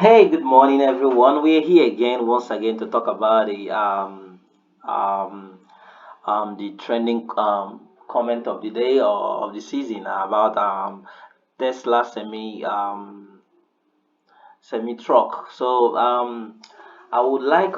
Hey, good morning, everyone. We're here again, once again, to talk about um, the trending comment of the day or of the season about Tesla semi truck. I would like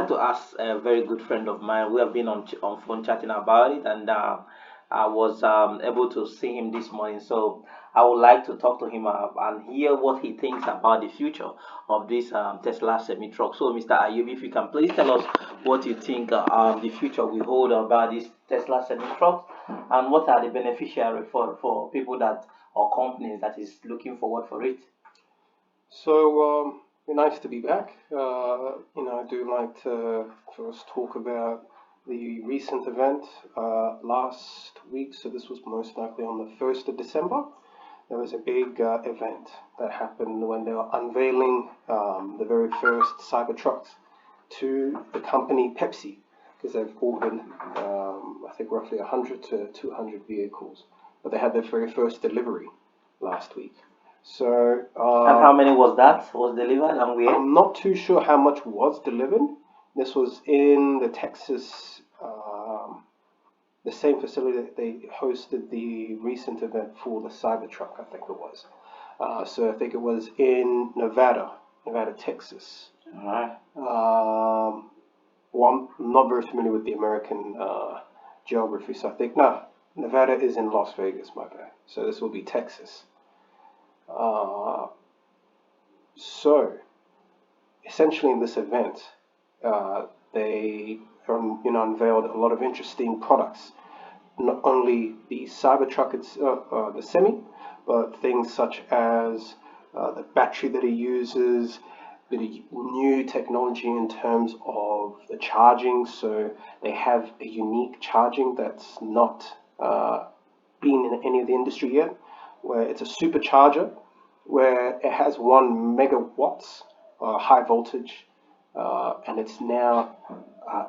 to ask a very good friend of mine. We have been on phone chatting about it, and I was able to see him this morning. So I would like to talk to him and hear what he thinks about the future of this Tesla semi truck. So, Mr. Ayub, if you can please tell us what you think the future will hold about this Tesla semi truck, and what are the beneficiaries for people that or companies that is looking forward for it. Nice to be back. I do like to first talk about the recent event last week. So this was most likely on the 1st of December. There was a big event that happened when they were unveiling the very first Cybertrucks to the company Pepsi, because they've ordered, I think, roughly 100 to 200 vehicles. But they had their very first delivery last week. So And how many was that was delivered and where? I'm not too sure how much was delivered. This was in the Texas, the same facility that they hosted the recent event for the Cybertruck, I think it was. So I think it was in Nevada, Texas. All right. Well, I'm not very familiar with the American geography, so I think no, Nevada is in Las Vegas, my bad. So this will be Texas. Uh, so essentially in this event, they unveiled a lot of interesting products. Not only the Cybertruck, the Semi, but things such as the battery that it uses, the new technology in terms of the charging. So they have a unique charging that's not been in any of the industry yet, where it's a supercharger, where it has 1 megawatts high voltage, and it's now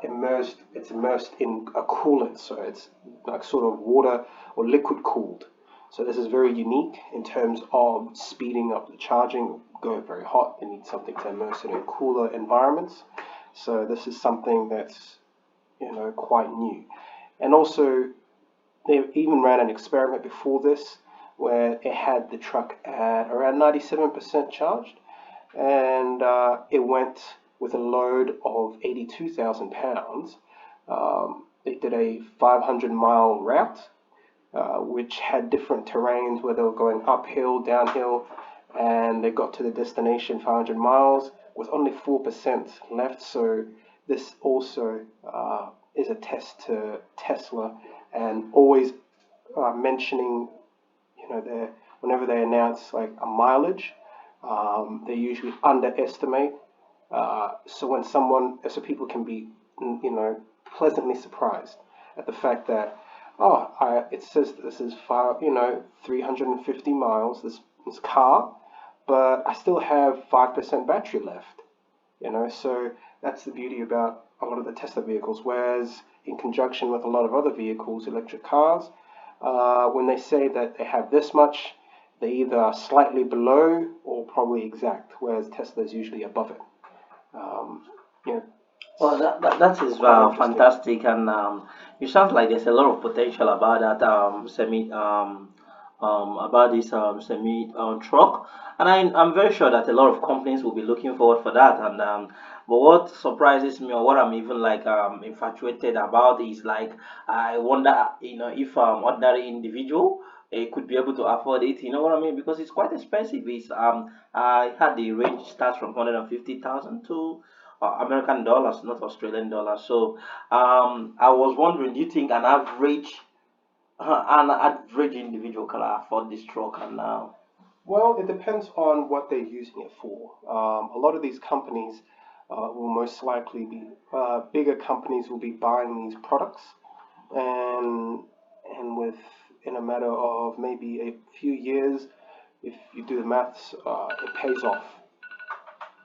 immersed. It's immersed in a coolant, so it's like sort of water or liquid cooled. So this is very unique in terms of speeding up the charging. Go very hot, they need something to immerse it in cooler environments. So this is something that's quite new. And also they even ran an experiment before this where it had the truck at around 97% charged, and it went with a load of 82,000 pounds. They did a 500-mile route, which had different terrains where they were going uphill, downhill, and they got to the destination 500 miles with only 4% left. So this also is a test to Tesla, and always mentioning, their whenever they announce like a mileage, they usually underestimate. So people can be, pleasantly surprised at the fact that, it says this is 350 miles, this car, but I still have 5% battery left. So that's the beauty about a lot of the Tesla vehicles. Whereas in conjunction with a lot of other vehicles, electric cars, when they say that they have this much, they either are slightly below or probably exact, whereas Tesla is usually above it. Um, yeah, Well, it's that is quite interesting. fantastic, and it sounds like there's a lot of potential about that about this semi truck, and I'm very sure that a lot of companies will be looking forward for that. And but what surprises me, or what I'm even like infatuated about, is like I wonder, if ordinary individual could be able to afford it. You know what I mean? Because it's quite expensive. It's I had the range starts from 150,000 to American dollars, not Australian dollars. So I was wondering, do you think an average individual can afford this truck? And now, Well, it depends on what they're using it for. A lot of these companies will most likely be bigger companies will be buying these products, and with in a matter of maybe a few years, if you do the maths, it pays off.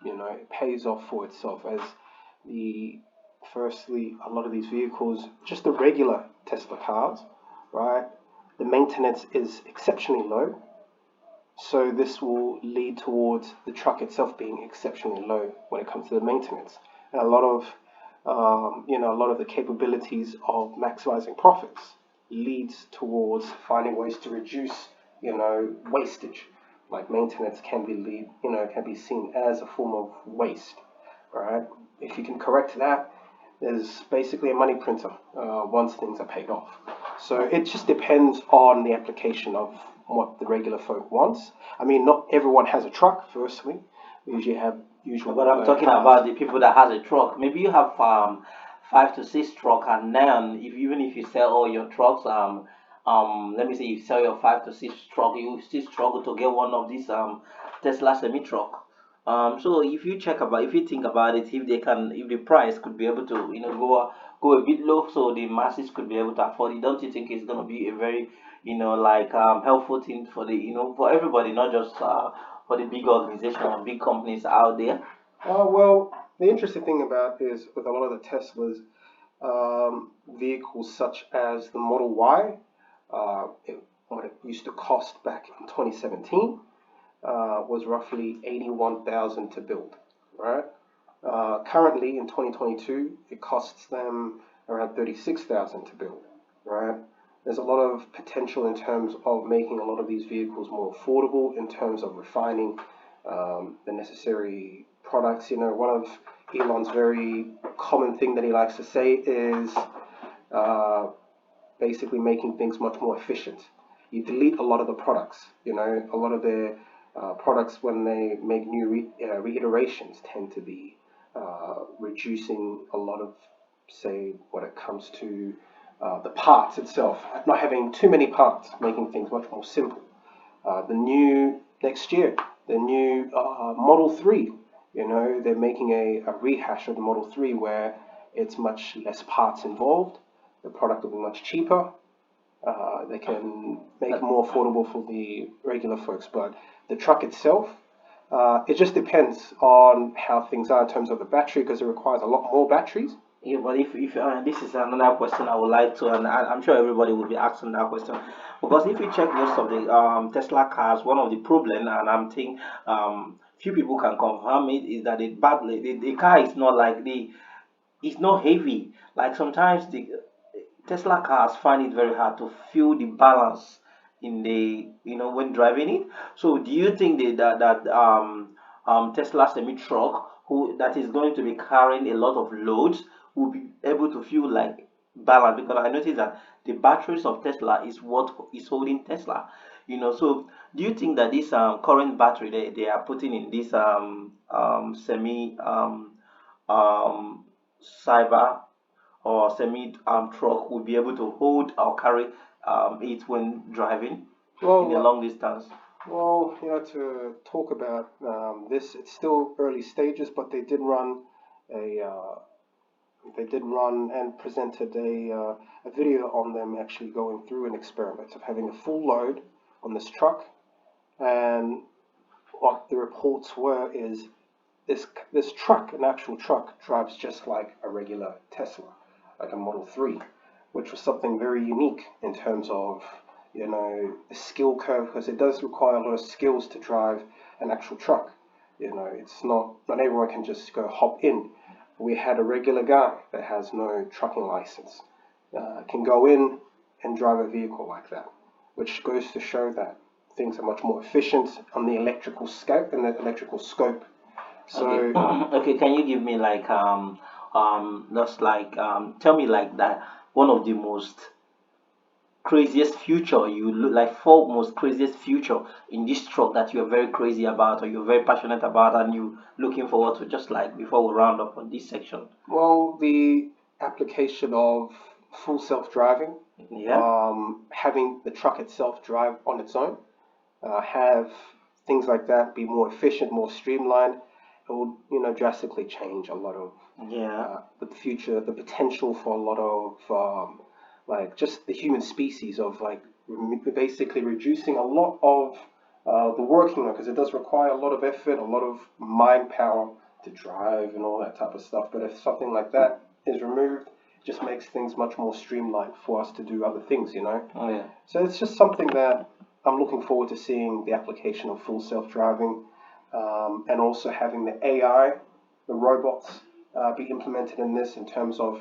It pays off for itself as the firstly a lot of these vehicles, just the regular Tesla cars, right? The maintenance is exceptionally low. So this will lead towards the truck itself being exceptionally low when it comes to the maintenance. And a lot of a lot of the capabilities of maximizing profits leads towards finding ways to reduce, wastage. Like maintenance can be can be seen as a form of waste, right? If you can correct that, there's basically a money printer once things are paid off. So it just depends on the application of what the regular folk wants. I mean, not everyone has a truck. Firstly, we usually have usual But I'm talking cars. about the people that has a truck. Maybe you have 5 to 6 truck, and then even if you sell all your trucks, let me say you sell your 5 to 6 truck, you still struggle to get one of these Tesla semi truck. So if you think about it, if the price could be able to go a bit low, so the masses could be able to afford it, don't you think it's gonna be a very like helpful thing for the for everybody, not just for the big organization or big companies out there? Well, the interesting thing about is with a lot of the Teslas, vehicles such as the Model Y, what it used to cost back in 2017 was roughly 81,000 to build, right? Currently in 2022, it costs them around 36,000 to build, right? There's a lot of potential in terms of making a lot of these vehicles more affordable, in terms of refining the necessary products. One of Elon's very common thing that he likes to say is uh, basically making things much more efficient. You delete a lot of the products. A lot of their products when they make new reiterations tend to be reducing a lot of, say, when it comes to the parts itself, not having too many parts, making things much more simple. The new next year, the new Model 3, they're making a rehash of the Model 3 where it's much less parts involved. The product will be much cheaper. They can make it more affordable for the regular folks. But the truck itself, it just depends on how things are in terms of the battery because it requires a lot more batteries. Yeah, but if this is another question I would like to, and I'm sure everybody will be asking that question, because if you check most of the Tesla cars, one of the problem, and I'm think few people can confirm it, is that the car is not like it's not heavy. Like sometimes the Tesla cars find it very hard to feel the balance in the when driving it. So do you think that Tesla semi truck who that is going to be carrying a lot of loads will be able to feel like balance? Because I noticed that the batteries of Tesla is what is holding Tesla. So do you think that this current battery they are putting in this semi um cyber or semi truck will be able to hold or carry it when driving in a Well, long distance? to talk about this, it's still early stages, but a they did run and presented a video on them actually going through an experiment of having a full load on this truck. And what the reports were is this truck, an actual truck, drives just like a regular Tesla, like a Model 3, which was something very unique in terms of the skill curve because it does require a lot of skills to drive an actual truck. It's not everyone can just go hop in. We had a regular guy that has no trucking license can go in and drive a vehicle like that, which goes to show that things are much more efficient on the electrical scope. Okay. So, Okay, can you give me like just like tell me like that one of the most craziest future you look like four most craziest future in this truck that you're very crazy about or you're very passionate about and you looking forward to, just like before we round up on this section? well, the application of full self-driving, Yeah. having the truck itself drive on its own, have things like that be more efficient, more streamlined, it will, drastically change a lot of Yeah. the future, the potential for a lot of like just the human species of like basically reducing a lot of the working because it does require a lot of effort, a lot of mind power to drive and all that type of stuff. But if something like that is removed, it just makes things much more streamlined for us to do other things. Oh yeah. So it's just something that I'm looking forward to seeing the application of full self-driving, and also having the AI, the robots, be implemented in this in terms of,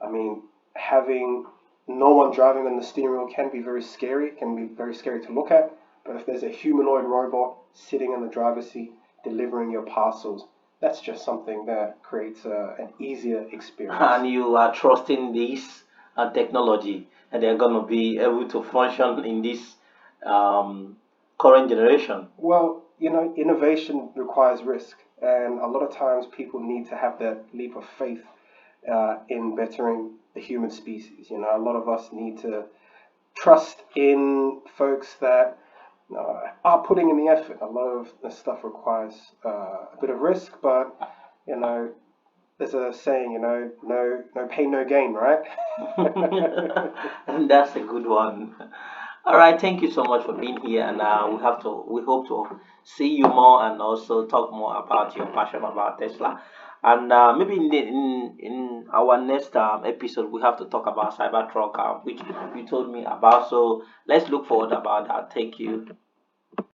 I mean, having no one driving on the steering wheel can be very scary, can be very scary to look at. But if there's a humanoid robot sitting in the driver's seat delivering your parcels, that's just something that creates an easier experience. And you are trusting this technology, and they're going to be able to function in this um, current generation. Well, innovation requires risk, and a lot of times people need to have that leap of faith in bettering the human species. A lot of us need to trust in folks that are putting in the effort. A lot of the stuff requires a bit of risk, but you know, there's a saying, no pain, no gain, right? And that's a good one. All right, thank you so much for being here, and we hope to see you more and also talk more about your passion about Tesla. And maybe in our next episode, we have to talk about Cybertruck, which you told me about. So let's look forward about that. Thank you.